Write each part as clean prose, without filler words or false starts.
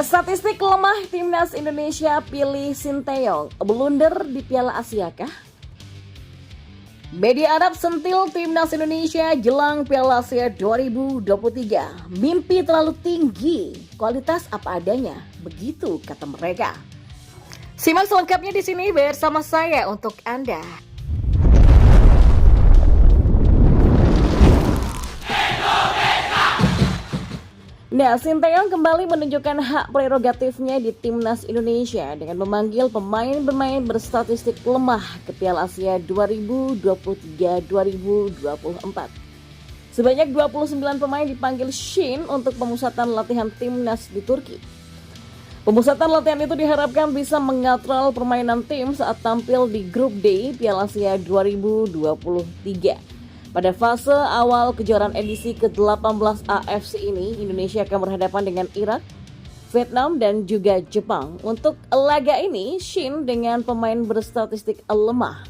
Statistik lemah Timnas Indonesia pilih Sinteyong, blunder di Piala Asia kah? Media Arab sentil Timnas Indonesia jelang Piala Asia 2023. Mimpi terlalu tinggi, kualitas apa adanya, begitu kata mereka. Simak selengkapnya di sini bersama saya untuk Anda. Nah, Sinteyong kembali menunjukkan hak prerogatifnya di Timnas Indonesia dengan memanggil pemain-pemain berstatistik lemah ke Piala Asia 2023-2024. Sebanyak 29 pemain dipanggil Shin untuk pemusatan latihan Timnas di Turki. Pemusatan latihan itu diharapkan bisa mengatrol permainan tim saat tampil di Grup D Piala Asia 2023. Pada fase awal kejuaraan edisi ke-18 AFC ini, Indonesia akan berhadapan dengan Irak, Vietnam, dan juga Jepang. Untuk laga ini, Shin dengan pemain berstatistik lemah.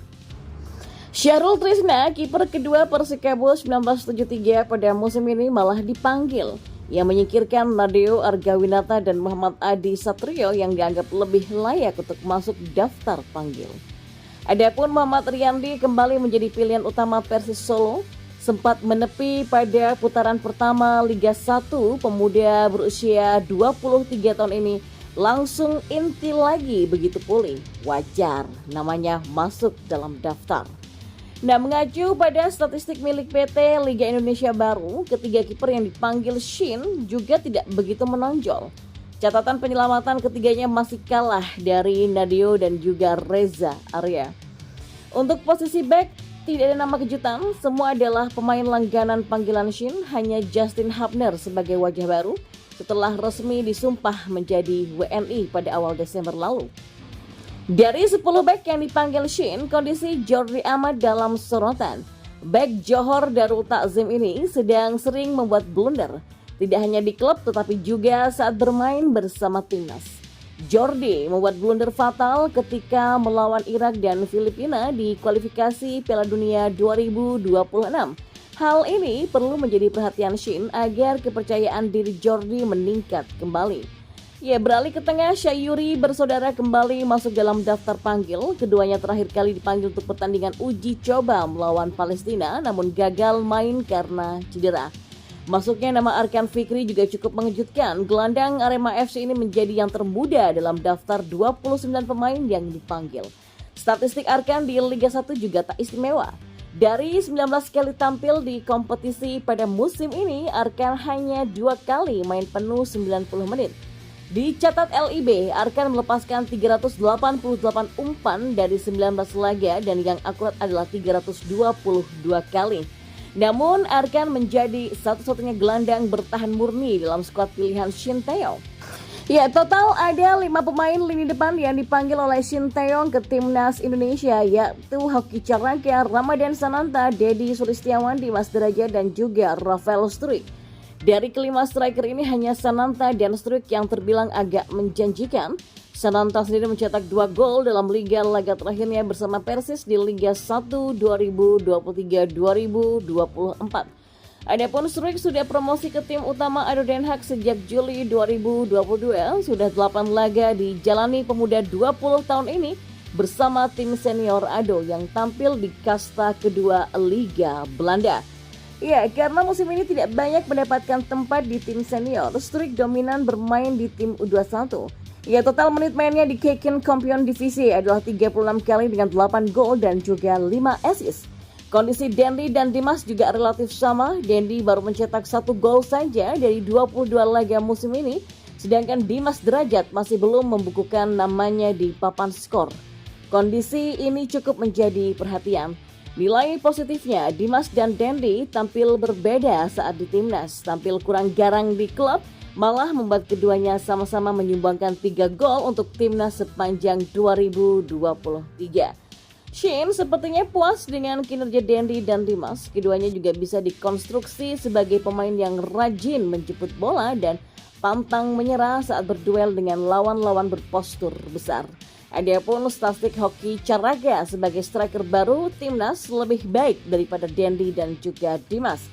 Syahrul Trisna, kiper kedua Persikabo 1973 pada musim ini malah dipanggil. Yang menyingkirkan Nadeo Argawinata dan Muhammad Adi Satrio yang dianggap lebih layak untuk masuk daftar panggil. Adapun Muhammad Riyandi kembali menjadi pilihan utama Persis Solo, sempat menepi pada putaran pertama Liga 1. Pemuda berusia 23 tahun ini langsung inti lagi begitu pulih. Wajar namanya masuk dalam daftar. Nah, mengacu pada statistik milik PT Liga Indonesia Baru, ketiga kiper yang dipanggil Shin juga tidak begitu menonjol. Catatan penyelamatan ketiganya masih kalah dari Nadeo dan juga Reza Arya. Untuk posisi back, tidak ada nama kejutan, semua adalah pemain langganan panggilan Shin, hanya Justin Hubner sebagai wajah baru setelah resmi disumpah menjadi WNI pada awal Desember lalu. Dari 10 back yang dipanggil Shin, kondisi Jordi Amat dalam sorotan. Back Johor Darul Takzim ini sedang sering membuat blunder. Tidak hanya di klub tetapi juga saat bermain bersama timnas. Jordi membuat blunder fatal ketika melawan Irak dan Filipina di kualifikasi Piala Dunia 2026. Hal ini perlu menjadi perhatian Shin agar kepercayaan diri Jordi meningkat kembali. Ya, beralih ke tengah, Syayuri bersaudara kembali masuk dalam daftar panggil. Keduanya terakhir kali dipanggil untuk pertandingan uji coba melawan Palestina namun gagal main karena cedera. Masuknya nama Arkan Fikri juga cukup mengejutkan. Gelandang Arema FC ini menjadi yang termuda dalam daftar 29 pemain yang dipanggil. Statistik Arkan di Liga 1 juga tak istimewa. Dari 19 kali tampil di kompetisi pada musim ini, Arkan hanya 2 kali main penuh 90 menit. Dicatat LIB, Arkan melepaskan 388 umpan dari 19 laga dan yang akurat adalah 322 kali. Namun Arkan menjadi satu-satunya gelandang bertahan murni dalam skuad pilihan Sinteyong. Ya, total ada 5 pemain lini depan yang dipanggil oleh Sinteyong ke Timnas Indonesia, yaitu Hoki Caraka, Ramadan Sananta, Dedi Sulistiawan, Dimas Derajat, dan juga Rafael Struijk. Dari kelima striker ini hanya Sananta dan Struijk yang terbilang agak menjanjikan. Sananta sendiri mencetak 2 gol dalam laga terakhirnya bersama Persis di Liga 1 2023-2024. Adapun Struijk sudah promosi ke tim utama ADO Den Haag sejak Juli 2022. Sudah 8 laga dijalani pemuda 20 tahun ini bersama tim senior ADO yang tampil di kasta kedua Liga Belanda. Ya, karena musim ini tidak banyak mendapatkan tempat di tim senior, Struijk dominan bermain di tim U21. Ya, total menit mainnya di Keken Kampion Divisi adalah 36 kali dengan 8 gol dan juga 5 assist. Kondisi Dendi dan Dimas juga relatif sama. Dendi baru mencetak 1 gol saja dari 22 laga musim ini, sedangkan Dimas Derajat masih belum membukukan namanya di papan skor. Kondisi ini cukup menjadi perhatian. Nilai positifnya, Dimas dan Dendi tampil berbeda saat di timnas, tampil kurang garang di klub, malah membuat keduanya sama-sama menyumbangkan 3 gol untuk timnas sepanjang 2023. Shin sepertinya puas dengan kinerja Dendi dan Dimas. Keduanya juga bisa dikonstruksi sebagai pemain yang rajin menjemput bola dan pantang menyerah saat berduel dengan lawan-lawan berpostur besar. Adapun statistik Hoki Caraka sebagai striker baru timnas lebih baik daripada Dendi dan juga Dimas.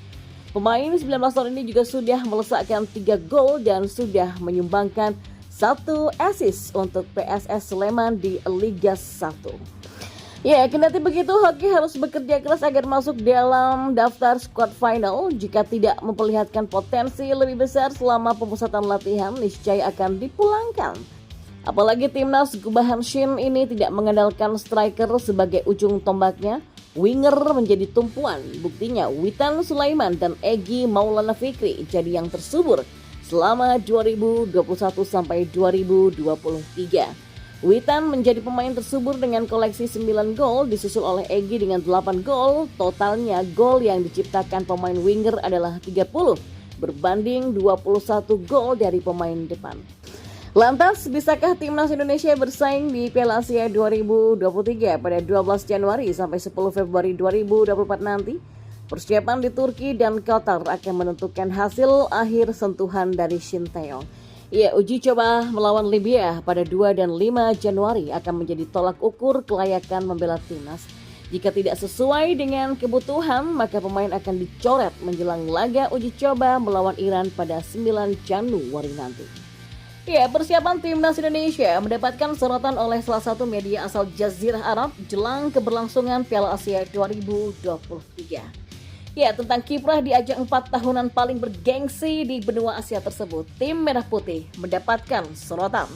Pemain 19 tahun ini juga sudah melesakkan 3 gol dan sudah menyumbangkan 1 assist untuk PSS Sleman di Liga 1. Ya, kendati begitu, Hoki harus bekerja keras agar masuk dalam daftar squad final. Jika tidak memperlihatkan potensi lebih besar selama pemusatan latihan, niscaya akan dipulangkan. Apalagi timnas Gubahan Shin ini tidak mengandalkan striker sebagai ujung tombaknya, winger menjadi tumpuan. Buktinya Witan Sulaiman dan Egy Maulana Fikri jadi yang tersubur selama 2021 sampai 2023. Witan menjadi pemain tersubur dengan koleksi 9 gol, disusul oleh Egy dengan 8 gol. Totalnya gol yang diciptakan pemain winger adalah 30 berbanding 21 gol dari pemain depan. Lantas, bisakah timnas Indonesia bersaing di Piala Asia 2023 pada 12 Januari sampai 10 Februari 2024 nanti? Persiapan di Turki dan Qatar akan menentukan hasil akhir sentuhan dari Shin Tae-yong. Ya, uji coba melawan Libya pada 2 dan 5 Januari akan menjadi tolak ukur kelayakan membela timnas. Jika tidak sesuai dengan kebutuhan, maka pemain akan dicoret menjelang laga uji coba melawan Iran pada 9 Januari nanti. Ya, persiapan timnas Indonesia mendapatkan sorotan oleh salah satu media asal Jazirah Arab jelang keberlangsungan Piala Asia 2023. Ya, tentang kiprah di ajang 4 tahunan paling bergengsi di benua Asia tersebut, tim Merah Putih mendapatkan sorotan.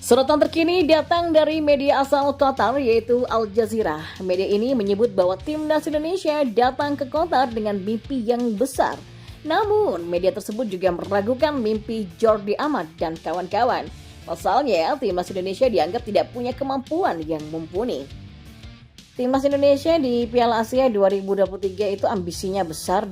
Sorotan terkini datang dari media asal Qatar yaitu Al Jazeera. Media ini menyebut bahwa timnas Indonesia datang ke Qatar dengan mimpi yang besar. Namun, media tersebut juga meragukan mimpi Jordi Amat dan kawan-kawan. Pasalnya, timnas Indonesia dianggap tidak punya kemampuan yang mumpuni. Timnas Indonesia di Piala Asia 2023 itu ambisinya besar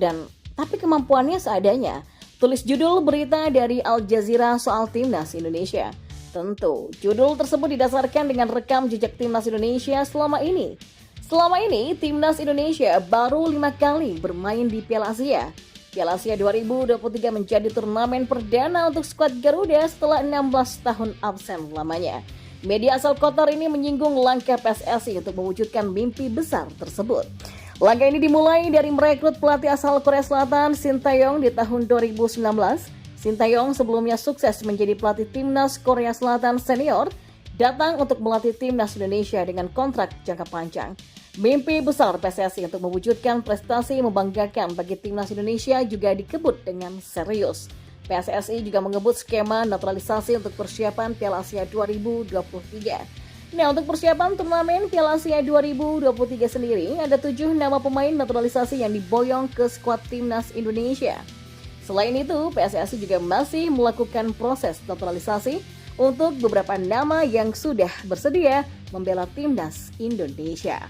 tapi kemampuannya seadanya. Tulis judul berita dari Al Jazeera soal timnas Indonesia. Tentu, judul tersebut didasarkan dengan rekam jejak timnas Indonesia selama ini. Selama ini, timnas Indonesia baru 5 kali bermain di Piala Asia. Piala Asia 2023 menjadi turnamen perdana untuk skuad Garuda setelah 16 tahun absen lamanya. Media asal Qatar ini menyinggung langkah PSSI untuk mewujudkan mimpi besar tersebut. Langkah ini dimulai dari merekrut pelatih asal Korea Selatan Shin Tae-yong di tahun 2019. Shin Tae-yong sebelumnya sukses menjadi pelatih timnas Korea Selatan senior, datang untuk melatih timnas Indonesia dengan kontrak jangka panjang. Mimpi besar PSSI untuk mewujudkan prestasi membanggakan bagi timnas Indonesia juga dikebut dengan serius. PSSI juga mengebut skema naturalisasi untuk persiapan Piala Asia 2023. Nah, untuk persiapan turnamen Piala Asia 2023 sendiri, ada 7 nama pemain naturalisasi yang diboyong ke skuad timnas Indonesia. Selain itu, PSSI juga masih melakukan proses naturalisasi untuk beberapa nama yang sudah bersedia membela timnas Indonesia.